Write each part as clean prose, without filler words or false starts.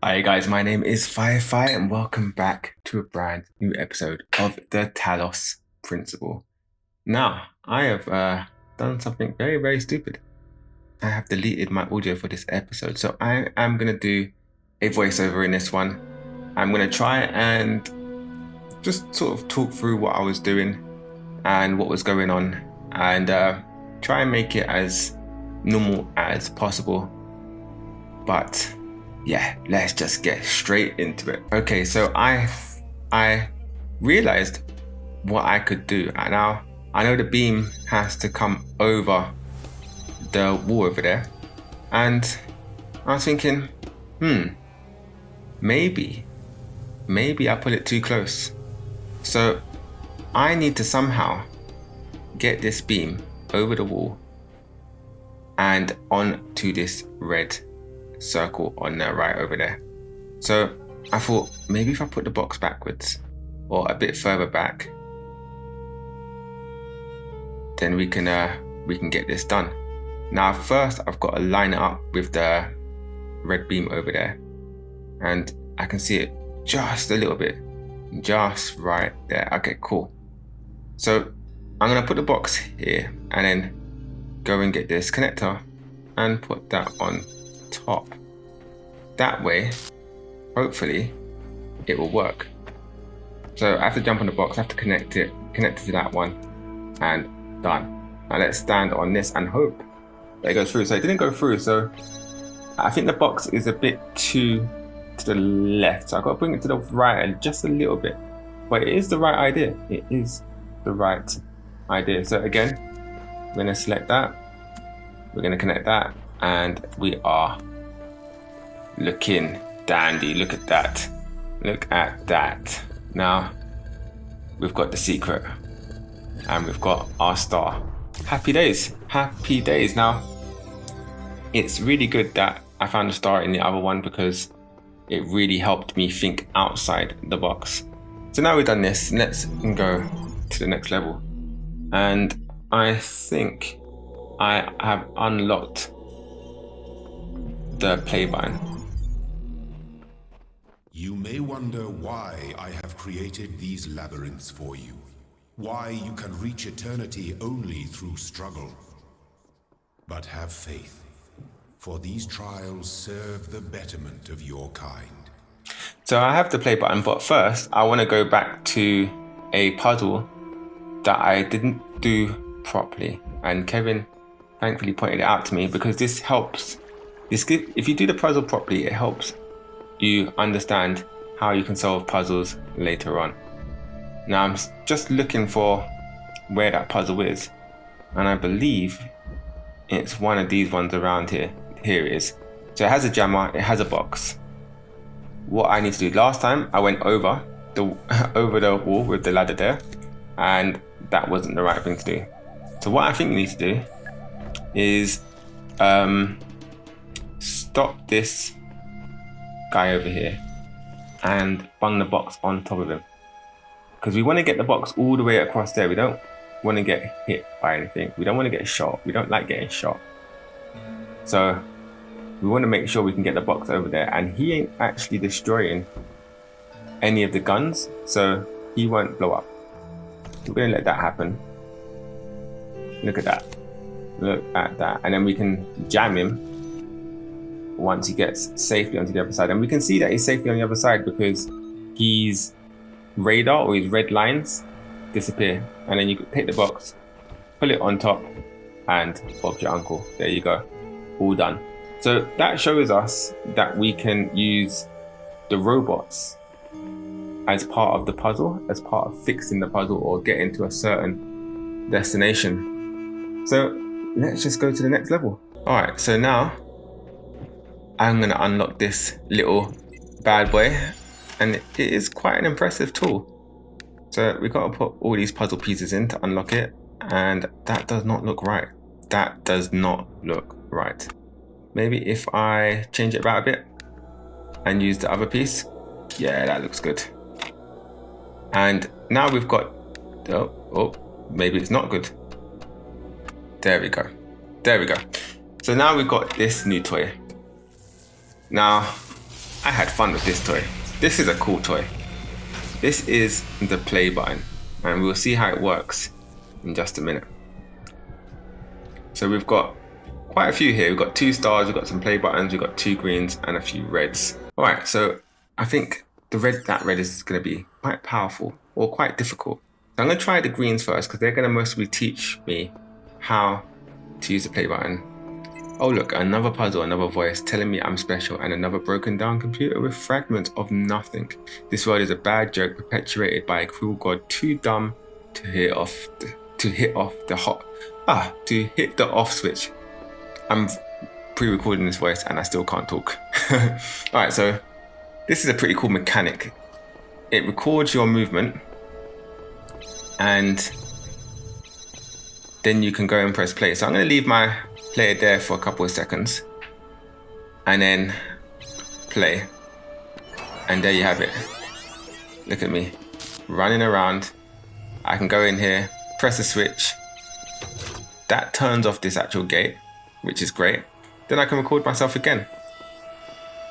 Hi guys, my name is Firefly and welcome back to a brand new episode of the Talos Principle. Now, I have done something very, very stupid. I have deleted my audio for this episode, so I am going to do a voiceover in this one. I'm going to try and just sort of talk through what I was doing and what was going on and try and make it as normal as possible. But yeah, let's just get straight into it. Okay, so I realized what I could do. And now I know the beam has to come over the wall over there. And I was thinking, maybe I put it too close. So I need to somehow get this beam over the wall and onto this red circle on the right over there. So I thought maybe if I put the box backwards or a bit further back, then we can get this done. Now first I've got to line it up with the red beam over there, and I can see it just a little bit, just right there. Okay, cool. So I'm gonna put the box here and then go and get this connector and put that on top. That way, hopefully, it will work. So I have to jump on the box, I have to connect it to that one, and done. Now let's stand on this and hope that it goes through. So it didn't go through, so I think the box is a bit too to the left. So I've got to bring it to the right just a little bit. But it is the right idea. It is the right idea. So again, we're going to select that. We're going to connect that. And we are looking dandy. Look at that. Look at that. Now we've got the secret and we've got our star. Happy days. Happy days. Now it's really good that I found the star in the other one because it really helped me think outside the box. So now we've done this, let's go to the next level. And I think I have unlocked the play button. You may wonder why I have created these labyrinths for you. Why you can reach eternity only through struggle. But have faith, for these trials serve the betterment of your kind. So I have the play button, but first I want to go back to a puzzle that I didn't do properly. And Kevin thankfully pointed it out to me because this helps. If you do the puzzle properly, it helps you understand how you can solve puzzles later on. Now I'm just looking for where that puzzle is, and I believe it's one of these ones around here. Here it is. So it has a jammer, it has a box. What I need to do, last time I went over the wall with the ladder there, and that wasn't the right thing to do. So what I think you need to do is stop this guy over here and bung the box on top of him, because we want to get the box all the way across there. We don't want to get hit by anything. We don't want to get shot. We don't like getting shot. So we want to make sure we can get the box over there, and he ain't actually destroying any of the guns, so he won't blow up. We're going to let that happen. Look at that. Look at that. And then we can jam him once he gets safely onto the other side. And we can see that he's safely on the other side because his radar or his red lines disappear. And then you can pick the box, pull it on top, and Bob's your uncle. There you go. All done. So that shows us that we can use the robots as part of the puzzle, as part of fixing the puzzle or getting to a certain destination. So let's just go to the next level. All right, so now I'm gonna unlock this little bad boy, and it is quite an impressive tool. So we've got to put all these puzzle pieces in to unlock it, and that does not look right. That does not look right. Maybe if I change it about a bit and use the other piece. Yeah, that looks good. And now we've got, maybe it's not good. There we go. There we go. So now we've got this new toy. Now, I had fun with this toy. This is a cool toy. This is the play button, and we'll see how it works in just a minute. So we've got quite a few here. We've got 2 stars, we've got some play buttons, we've got 2 greens and a few reds. All right, so I think that red is going to be quite powerful or quite difficult. So I'm going to try the greens first because they're going to mostly teach me how to use the play button. Oh look, another puzzle, another voice telling me I'm special, and another broken down computer with fragments of nothing. This world is a bad joke perpetuated by a cruel god too dumb to hit the off switch. I'm pre-recording this voice and I still can't talk. Alright, so this is a pretty cool mechanic. It records your movement and then you can go and press play. So I'm going to leave my player there for a couple of seconds and then play. And there you have it. Look at me running around. I can go in here, press a switch. That turns off this actual gate, which is great. Then I can record myself again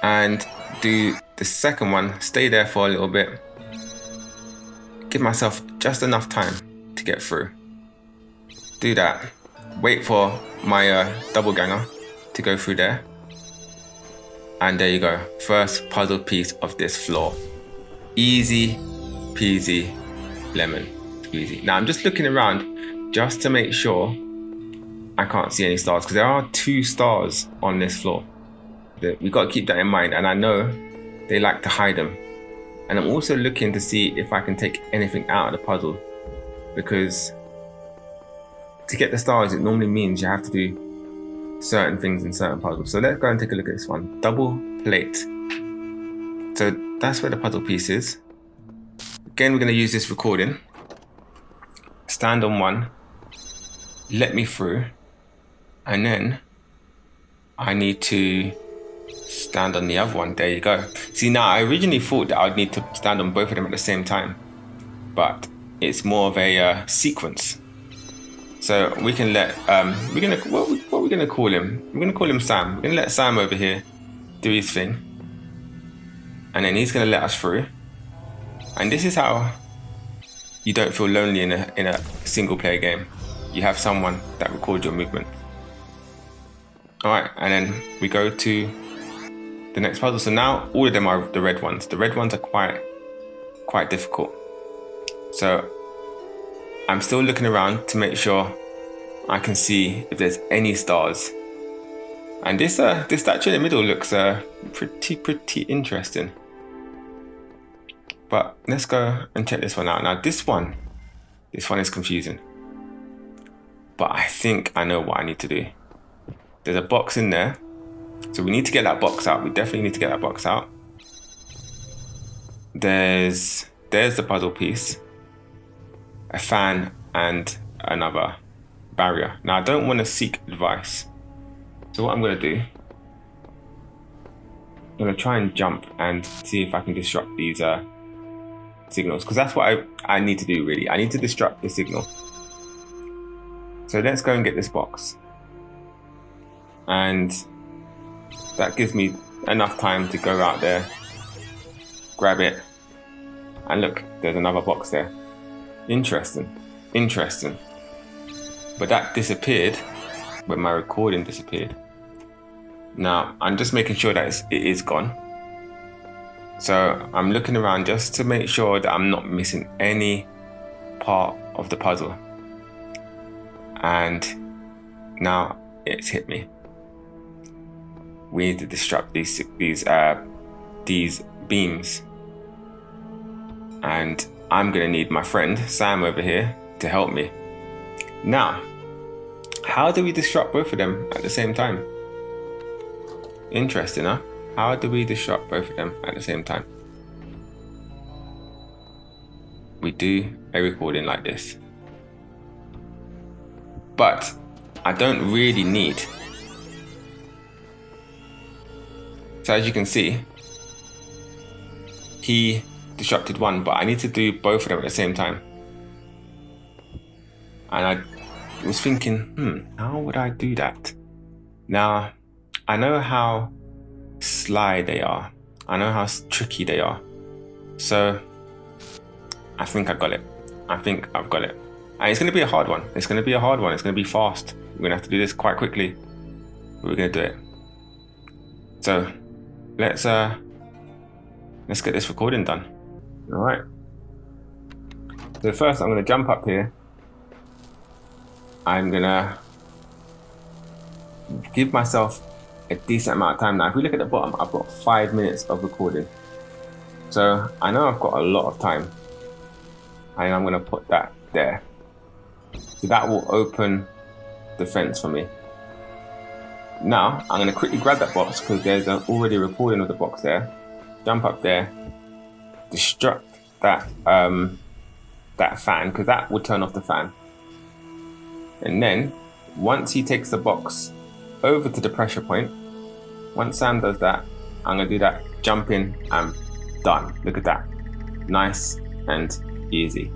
and do the second one, stay there for a little bit, give myself just enough time to get through. Do that, wait for my double ganger to go through there. And there you go, first puzzle piece of this floor. Easy peasy lemon squeezy. Now I'm just looking around just to make sure I can't see any stars, because there are 2 stars on this floor. We've got to keep that in mind, and I know they like to hide them. And I'm also looking to see if I can take anything out of the puzzle, because to get the stars it normally means you have to do certain things in certain puzzles. So let's go and take a look at this one. Double plate. So that's where the puzzle piece is. Again, we're going to use this recording. Stand on one, let me through, and then I need to stand on the other one. There you go. See, now I originally thought that I'd need to stand on both of them at the same time, but it's more of a sequence. So we can let what are we gonna call him? We're gonna call him Sam. We're gonna let Sam over here do his thing, and then he's gonna let us through. And this is how you don't feel lonely in a single player game. You have someone that records your movement. Alright, and then we go to the next puzzle. So now all of them are the red ones. The red ones are quite difficult. So I'm still looking around to make sure I can see if there's any stars. And this statue in the middle looks pretty interesting. But let's go and check this one out. Now this one is confusing. But I think I know what I need to do. There's a box in there. So we need to get that box out. We definitely need to get that box out. There's the puzzle piece, a fan, and another barrier. Now I don't want to seek advice. So what I'm going to do, I'm going to try and jump and see if I can disrupt these signals, because that's what I need to do really. I need to disrupt the signal. So let's go and get this box. And that gives me enough time to go out there, grab it, and look, there's another box there. Interesting. But that disappeared when my recording disappeared. Now, I'm just making sure that it is gone. So I'm looking around just to make sure that I'm not missing any part of the puzzle. And now it's hit me. We need to disrupt these beams. And I'm gonna need my friend Sam over here to help me. Now, how do we disrupt both of them at the same time? Interesting, huh? How do we disrupt both of them at the same time? We do a recording like this. But I don't really need. So as you can see, he disrupted one, but I need to do both of them at the same time. And I was thinking, how would I do that? Now, I know how sly they are. I know how tricky they are. So I think I got it. I think I've got it. And it's going to be a hard one. It's going to be a hard one. It's going to be fast. We're going to have to do this quite quickly. But we're going to do it. So let's get this recording done. All right. So first I'm going to jump up here. I'm going to give myself a decent amount of time. Now, if we look at the bottom, I've got 5 minutes of recording. So I know I've got a lot of time. And I'm going to put that there. So that will open the fence for me. Now, I'm going to quickly grab that box because there's already a recording of the box there. Jump up there. Destruct that that fan, because that will turn off the fan. And then, once he takes the box over to the pressure point, once Sam does that, I'm going to do that jump in and done. Look at that. Nice and easy.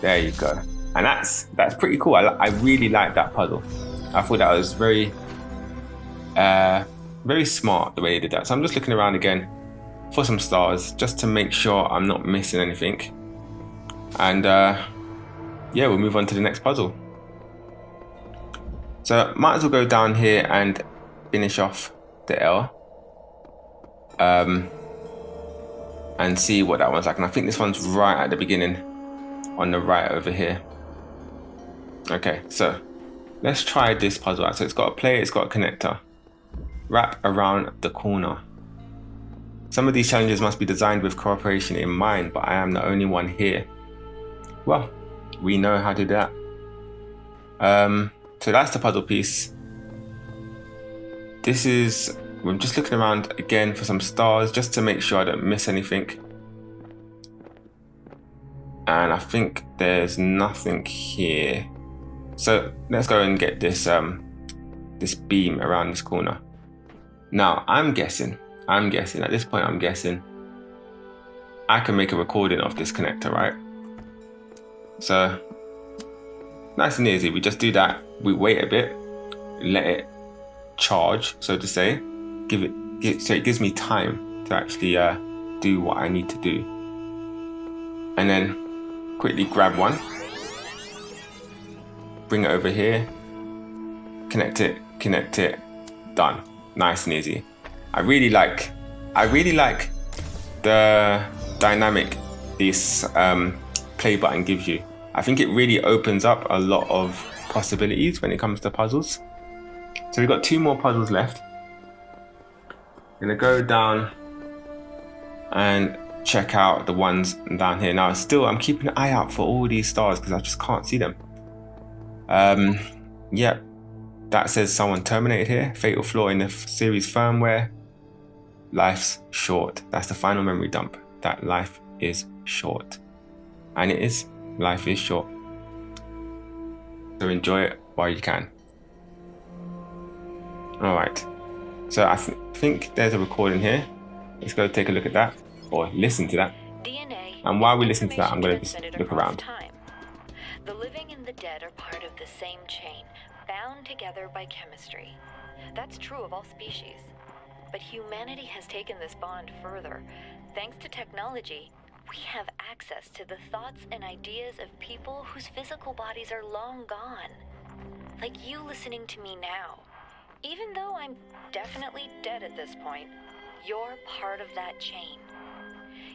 There you go. And that's pretty cool. I really like that puzzle. I thought that was very smart the way he did that. So I'm just looking around again for some stars just to make sure I'm not missing anything. And yeah, we'll move on to the next puzzle. So might as well go down here and finish off the L. And see what that one's like. And I think this one's right at the beginning on the right over here. Okay, so let's try this puzzle out. So it's got a player, it's got a connector. Wrap around the corner. Some of these challenges must be designed with cooperation in mind, but I am the only one here. Well, we know how to do that. So that's the puzzle piece. I'm just looking around again for some stars just to make sure I don't miss anything. And I think there's nothing here. So let's go and get this this beam around this corner. Now I'm guessing at this point I can make a recording of this connector, right? So nice and easy. We just do that. We wait a bit, let it charge, so to say. So it gives me time to actually do what I need to do. And then quickly grab one, bring it over here, connect it, done. Nice and easy. I really like the dynamic this play button gives you. I think it really opens up a lot of possibilities when it comes to puzzles. So we've got 2 more puzzles left. I'm gonna go down and check out the ones down here. Now I'm keeping an eye out for all these stars because I just can't see them. Yep, that says someone terminated here. Fatal flaw in the series firmware. Life's short. That's the final memory dump. That life is short. And it is. Life is short. So enjoy it while you can. Alright. So I think there's a recording here. Let's go take a look at that. Or listen to that. DNA, and while we listen to that, I'm going to just look around. Time. The living and the dead are part of the same chain, bound together by chemistry. That's true of all species. But humanity has taken this bond further. Thanks to technology, we have access to the thoughts and ideas of people whose physical bodies are long gone. Like you listening to me now. Even though I'm definitely dead at this point, you're part of that chain.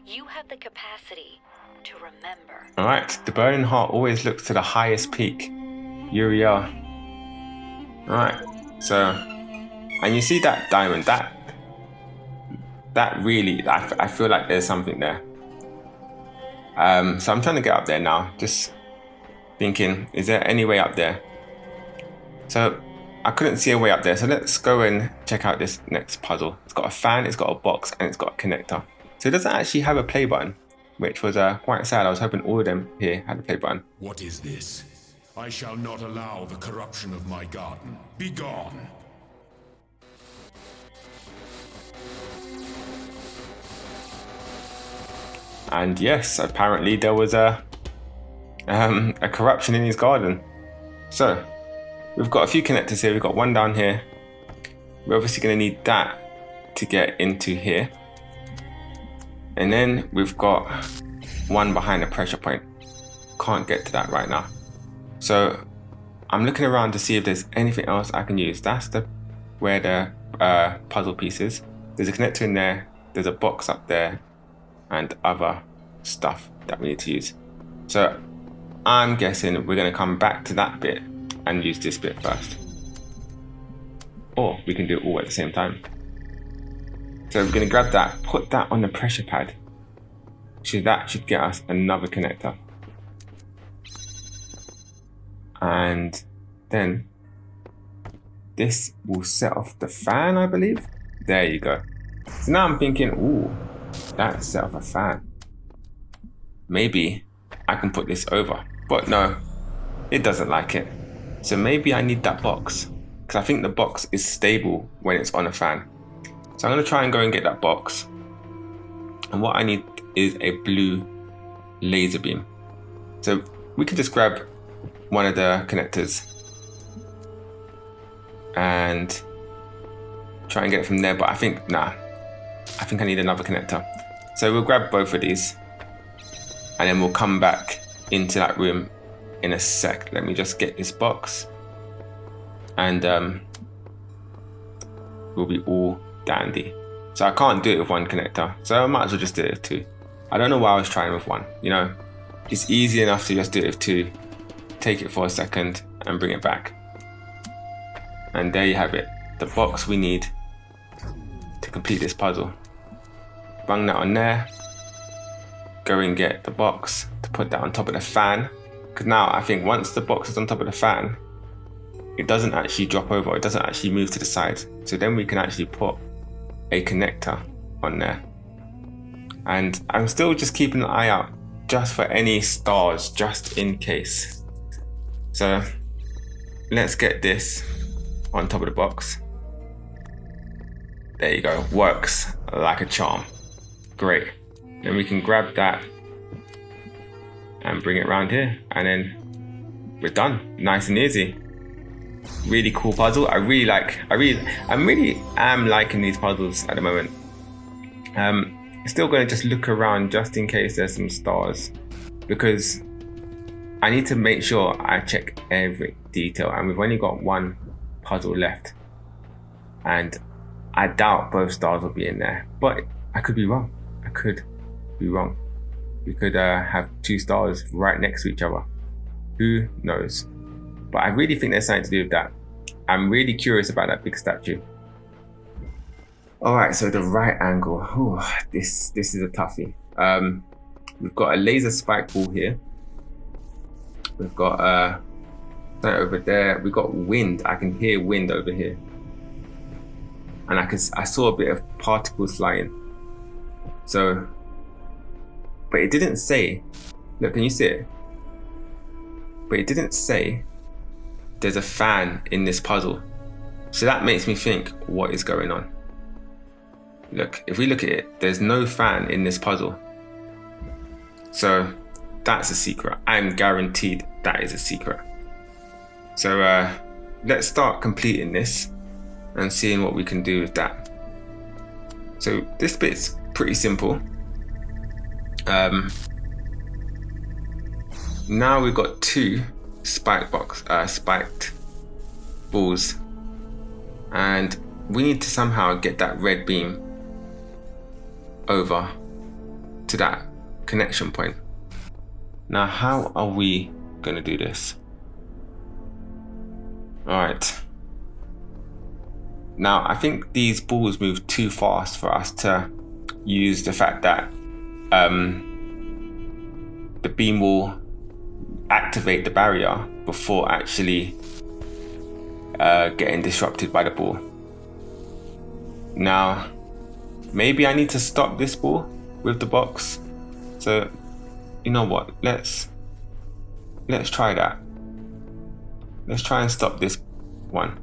You have the capacity to remember. Alright, the burning heart always looks to the highest peak. Uriel. Alright, so, and you see that diamond, that really, I feel like there's something there. So I'm trying to get up there now, just thinking, is there any way up there? So I couldn't see a way up there, so let's go and check out this next puzzle. It's got a fan, it's got a box, and it's got a connector. So it doesn't actually have a play button, which was quite sad. I was hoping all of them here had a play button. What is this? I shall not allow the corruption of my garden. Be gone! And yes, apparently there was a corruption in his garden. So we've got a few connectors here. We've got one down here. We're obviously going to need that to get into here. And then we've got one behind the pressure point. Can't get to that right now. So I'm looking around to see if there's anything else I can use. That's where the puzzle piece is. There's a connector in there. There's a box up there and other stuff that we need to use. So I'm guessing we're going to come back to that bit and use this bit first. Or we can do it all at the same time. So we're going to grab that, put that on the pressure pad. That should get us another connector. And then this will set off the fan, I believe. There you go. So now I'm thinking, ooh, that set off a fan. Maybe I can put this over. But no, it doesn't like it. So maybe I need that box. Because I think the box is stable when it's on a fan. So I'm going to try and go and get that box. And what I need is a blue laser beam. So we can just grab one of the connectors and try and get it from there. But I think, nah, I think I need another connector. So we'll grab both of these and then we'll come back into that room in a sec. Let me just get this box and we'll be all dandy. So I can't do it with one connector, so I might as well just do it with two. I don't know why I was trying with one, you know. It's easy enough to just do it with two, take it for a second and bring it back. And there you have it, the box we need to complete this puzzle. Bung that on there, go and get the box to put that on top of the fan. Because now I think once the box is on top of the fan, it doesn't actually drop over, it doesn't actually move to the side. So then we can actually put a connector on there. And I'm still just keeping an eye out just for any stars, just in case. So let's get this on top of the box. There you go, works like a charm. Great. Then we can grab that and bring it around here, and then we're done. Nice and easy. Really cool puzzle. I really am liking these puzzles at the moment. Still going to just look around just in case there's some stars, because I need to make sure I check every detail, and we've only got one puzzle left and I doubt both stars will be in there, but I could be wrong. We could have two stars right next to each other. Who knows? But I really think there's something to do with that. I'm really curious about that big statue. All right, so the right angle. Ooh, this is a toughie. We've got a laser spike ball here. We've got something over there. We've got wind. I can hear wind over here, and I saw a bit of particles flying. So, but it didn't say. Look, can you see it? But it didn't say there's a fan in this puzzle. So that makes me think, what is going on? Look, if we look at it, there's no fan in this puzzle. So that's a secret. I'm guaranteed that is a secret. So let's start completing this and seeing what we can do with that. So this bit's pretty simple. Now we've got two spiked balls, and we need to somehow get that red beam over to that connection point. Now, how are we going to do this? All right. Now, I think these balls move too fast for us to use the fact that the beam will activate the barrier before actually getting disrupted by the ball. Now, maybe I need to stop this ball with the box. So, you know what? Let's try that. Let's try and stop this one.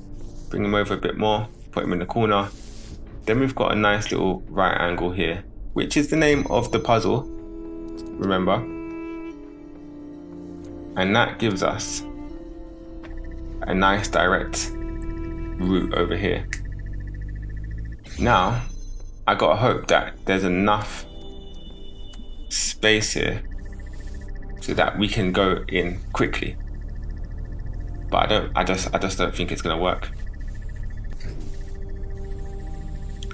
Bring him over a bit more, put him in the corner. Then we've got a nice little right angle here, which is the name of the puzzle, remember? And that gives us a nice direct route over here. Now, I gotta hope that there's enough space here so that we can go in quickly. But I just don't think it's gonna work.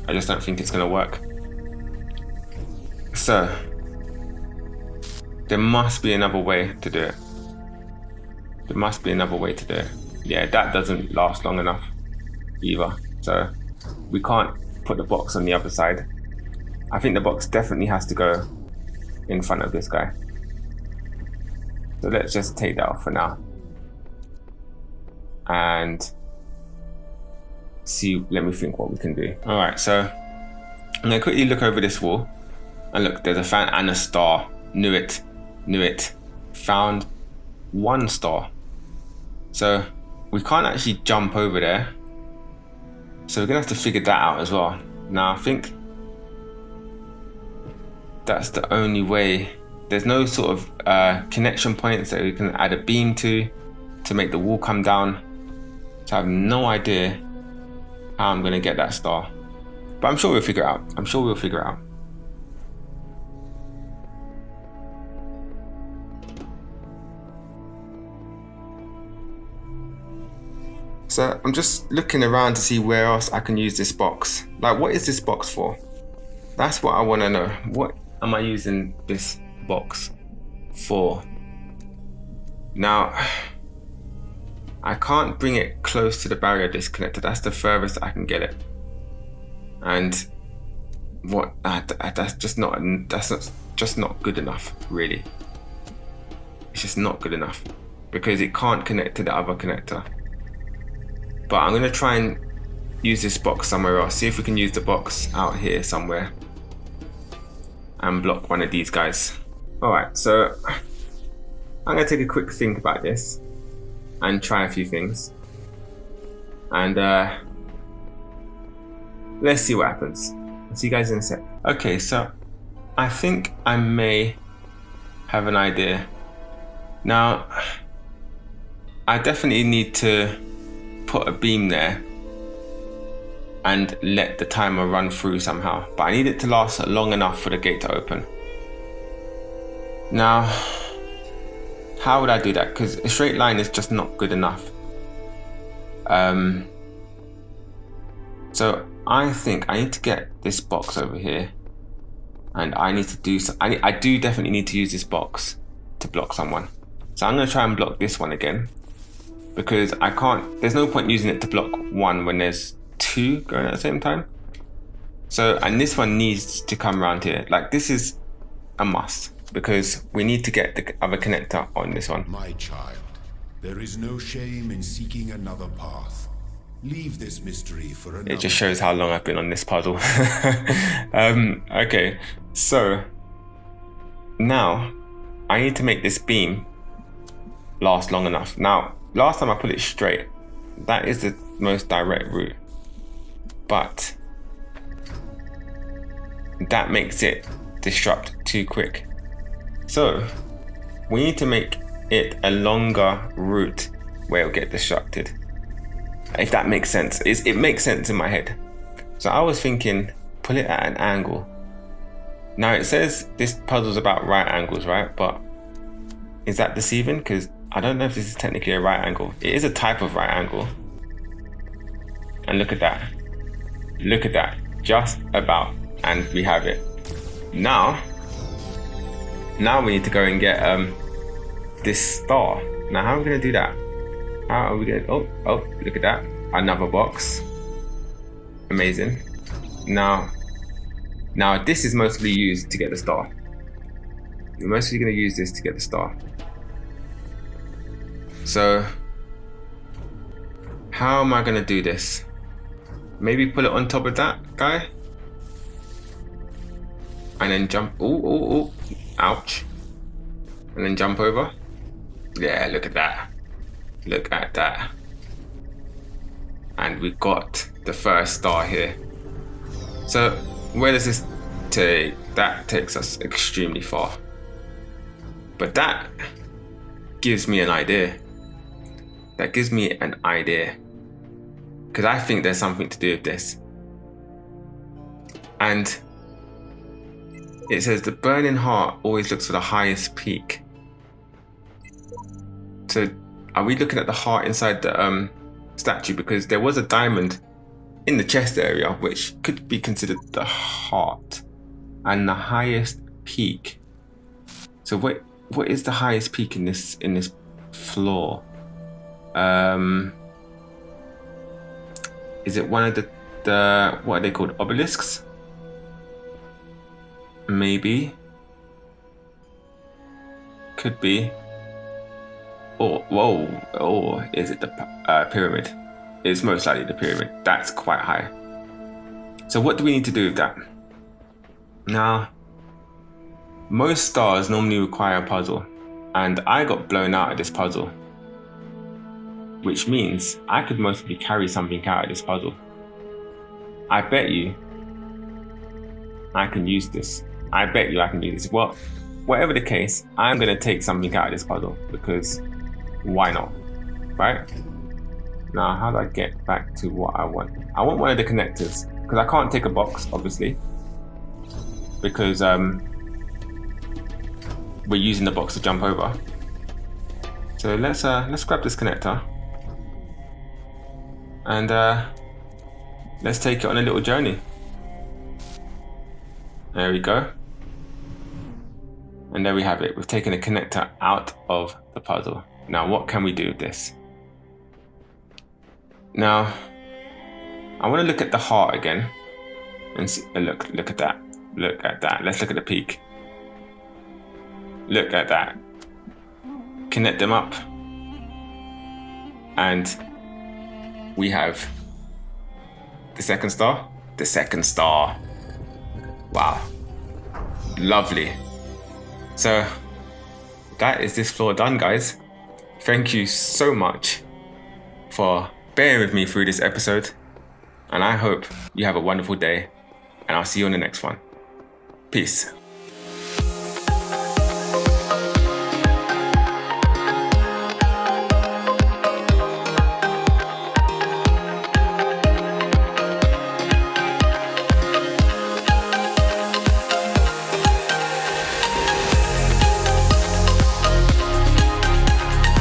I just don't think it's gonna work. So there must be another way to do it. There must be another way to do it. Yeah, that doesn't last long enough either. So we can't put the box on the other side. I think the box definitely has to go in front of this guy. So let's just take that off for now. And see, let me think what we can do. All right, so I'm gonna quickly look over this wall. And look, there's a fan and a star. Knew it. Found 1 star. So we can't actually jump over there. So we're gonna have to figure that out as well. Now I think that's the only way. There's no sort of connection points that we can add a beam to make the wall come down. So I have no idea how I'm gonna get that star. But I'm sure we'll figure it out. So I'm just looking around to see where else I can use this box. Like, what is this box for? That's what I want to know. What am I using this box for? Now, I can't bring it close to the barrier disconnector. That's the furthest I can get it. And that's just not good enough, really. It's just not good enough because it can't connect to the other connector. But I'm gonna try and use this box somewhere else. See if we can use the box out here somewhere and block one of these guys. All right, so I'm gonna take a quick think about this and try a few things. And let's see what happens. I'll see you guys in a sec. Okay, so I think I may have an idea. Now, I definitely need to put a beam there and let the timer run through somehow, but I need it to last long enough for the gate to open. Now, how would I do that? Because a straight line is just not good enough. So I think I need to get this box over here, and I need to do so. I do definitely need to use this box to block someone. So I'm going to try and block this one again, because I can't, there's no point using it to block one when there's 2 going at the same time. So, and this one needs to come around here. Like, this is a must, because we need to get the other connector on this one. My child, there is no shame in seeking another path. Leave this mystery for another. It just shows how long I've been on this puzzle. Okay, so now I need to make this beam last long enough. Now, last time I put it straight, that is the most direct route, but that makes it disrupt too quick. So we need to make it a longer route where it'll get disrupted, if that makes sense. It makes sense in my head. So I was thinking, pull it at an angle. Now it says this puzzle's about right angles, right? But is that deceiving? Because I don't know if this is technically a right angle. It is a type of right angle. And look at that. Look at that. Just about. And we have it. Now we need to go and get this star. Now how are we going to do that? How are we going to... Oh, look at that. Another box. Amazing. Now this is mostly used to get the star. We're mostly going to use this to get the star. So how am I going to do this? Maybe put it on top of that guy and then jump. Ooh, ouch. And then jump over. Yeah, look at that. Look at that. And we got the first star here. So where does this take? That takes us extremely far. But that gives me an idea. That gives me an idea. Because I think there's something to do with this. And it says the burning heart always looks for the highest peak. So are we looking at the heart inside the statue? Because there was a diamond in the chest area, which could be considered the heart. And the highest peak. So what is the highest peak in this floor? Is it one of the what are they called? Obelisks? Maybe. Could be. Or is it the pyramid? It's most likely the pyramid. That's quite high. So what do we need to do with that? Now, most stars normally require a puzzle, and I got blown out of this puzzle, which means I could mostly carry something out of this puzzle. I bet you I can use this. I bet you I can do this. Well, whatever the case, I'm going to take something out of this puzzle, because why not, right? Now, how do I get back to what I want? I want one of the connectors, because I can't take a box, obviously, because we're using the box to jump over. So let's grab this connector and let's take it on a little journey. There we go. And there we have it. We've taken a connector out of the puzzle. Now, what can we do with this? Now, I want to look at the heart again and see, look at that. Look at that. Let's look at the peak. Look at that. Connect them up. And we have the second star. The second star. Wow. Lovely. So that is this floor done, guys. Thank you so much for bearing with me through this episode. And I hope you have a wonderful day. And I'll see you on the next one. Peace.